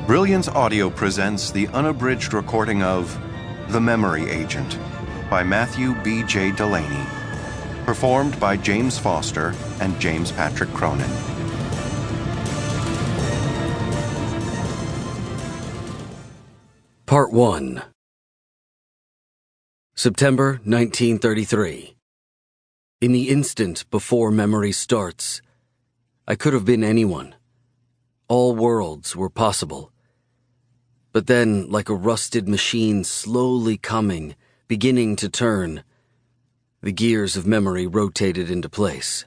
Brilliance Audio presents the unabridged recording of The Memory Agent by Matthew B.J. Delaney, performed by James Foster and James Patrick Cronin. Part 1. September 1933. In the instant before memory starts, I could have been anyone. All worlds were possible. But then, like a rusted machine slowly coming, beginning to turn, the gears of memory rotated into place.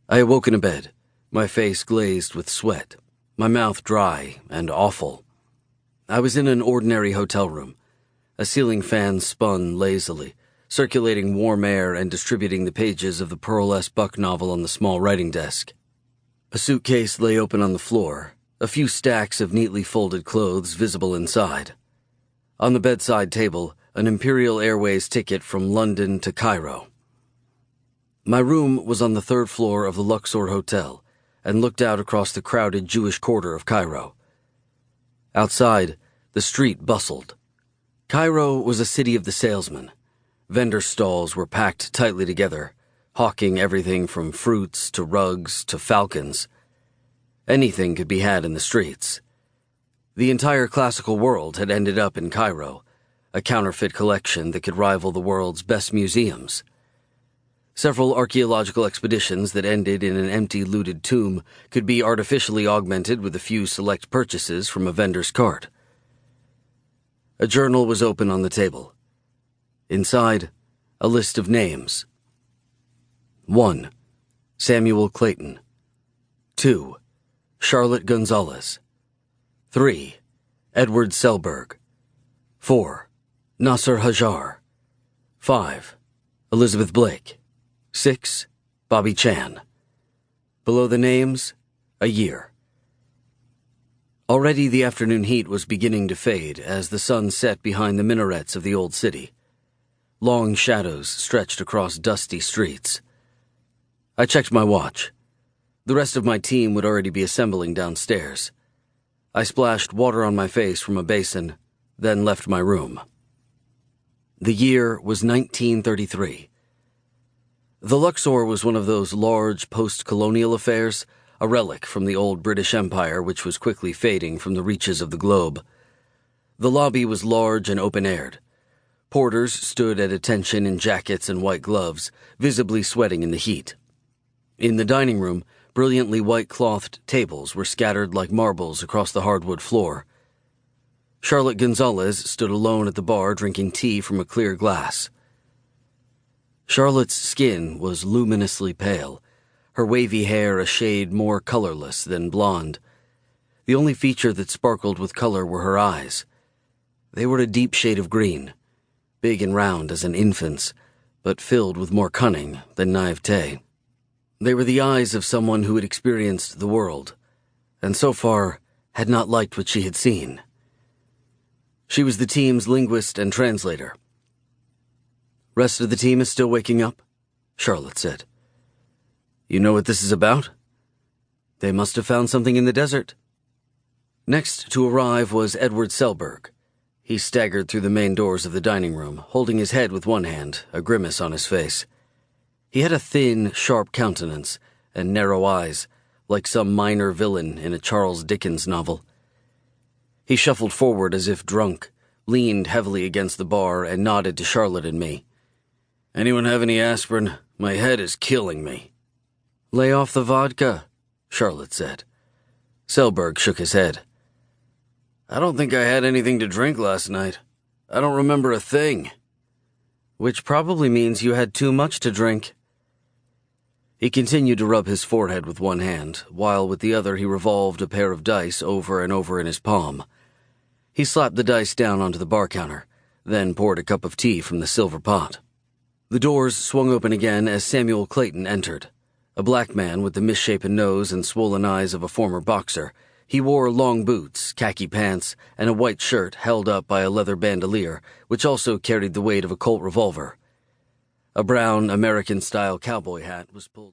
I awoke in a bed, my face glazed with sweat, my mouth dry and awful. I was in an ordinary hotel room. A ceiling fan spun lazily, circulating warm air and distributing the pages of the Pearl S. Buck novel on the small writing desk. A suitcase lay open on the floor, a few stacks of neatly folded clothes visible inside. On the bedside table, an Imperial Airways ticket from London to Cairo. My room was on the third floor of the Luxor Hotel and looked out across the crowded Jewish quarter of Cairo. Outside, the street bustled. Cairo was a city of the salesman. Vendor stalls were packed tightly together, hawking everything from fruits to rugs to falcons. Anything could be had in the streets. The entire classical world had ended up in Cairo, a counterfeit collection that could rival the world's best museums. Several archaeological expeditions that ended in an empty, looted tomb could be artificially augmented with a few select purchases from a vendor's cart. A journal was open on the table. Inside, a list of names. 1. Samuel Clayton. 2. Charlotte Gonzalez. 3. Edward Selberg. 4. Nasser Hajar. 5. Elizabeth Blake. 6. Bobby Chan. Below the names, a year. Already the afternoon heat was beginning to fade as the sun set behind the minarets of the old city. Long shadows stretched across dusty streets. I checked my watch. The rest of my team would already be assembling downstairs. I splashed water on my face from a basin, then left my room. The year was 1933. The Luxor was one of those large post-colonial affairs, a relic from the old British Empire which was quickly fading from the reaches of the globe. The lobby was large and open-aired. Porters stood at attention in jackets and white gloves, visibly sweating in the heat. In the dining room, brilliantly white-clothed tables were scattered like marbles across the hardwood floor. Charlotte Gonzalez stood alone at the bar drinking tea from a clear glass. Charlotte's skin was luminously pale, her wavy hair a shade more colorless than blonde. The only feature that sparkled with color were her eyes. They were a deep shade of green, big and round as an infant's, but filled with more cunning than naivete. They were the eyes of someone who had experienced the world, and so far had not liked what she had seen. She was the team's linguist and translator. "Rest of the team is still waking up?" Charlotte said. "You know what this is about?" "They must have found something in the desert." Next to arrive was Edward Selberg. He staggered through the main doors of the dining room, holding his head with one hand, a grimace on his face. He had a thin, sharp countenance and narrow eyes, like some minor villain in a Charles Dickens novel. He shuffled forward as if drunk, leaned heavily against the bar, and nodded to Charlotte and me. "Anyone have any aspirin? My head is killing me." "Lay off the vodka," Charlotte said. Selberg shook his head. "I don't think I had anything to drink last night. I don't remember a thing." "Which probably means you had too much to drink." He continued to rub his forehead with one hand, while with the other he revolved a pair of dice over and over in his palm. He slapped the dice down onto the bar counter, then poured a cup of tea from the silver pot. The doors swung open again as Samuel Clayton entered. A black man with the misshapen nose and swollen eyes of a former boxer. He wore long boots, khaki pants, and a white shirt held up by a leather bandolier, which also carried the weight of a Colt revolver. A brown, American-style cowboy hat was pulled.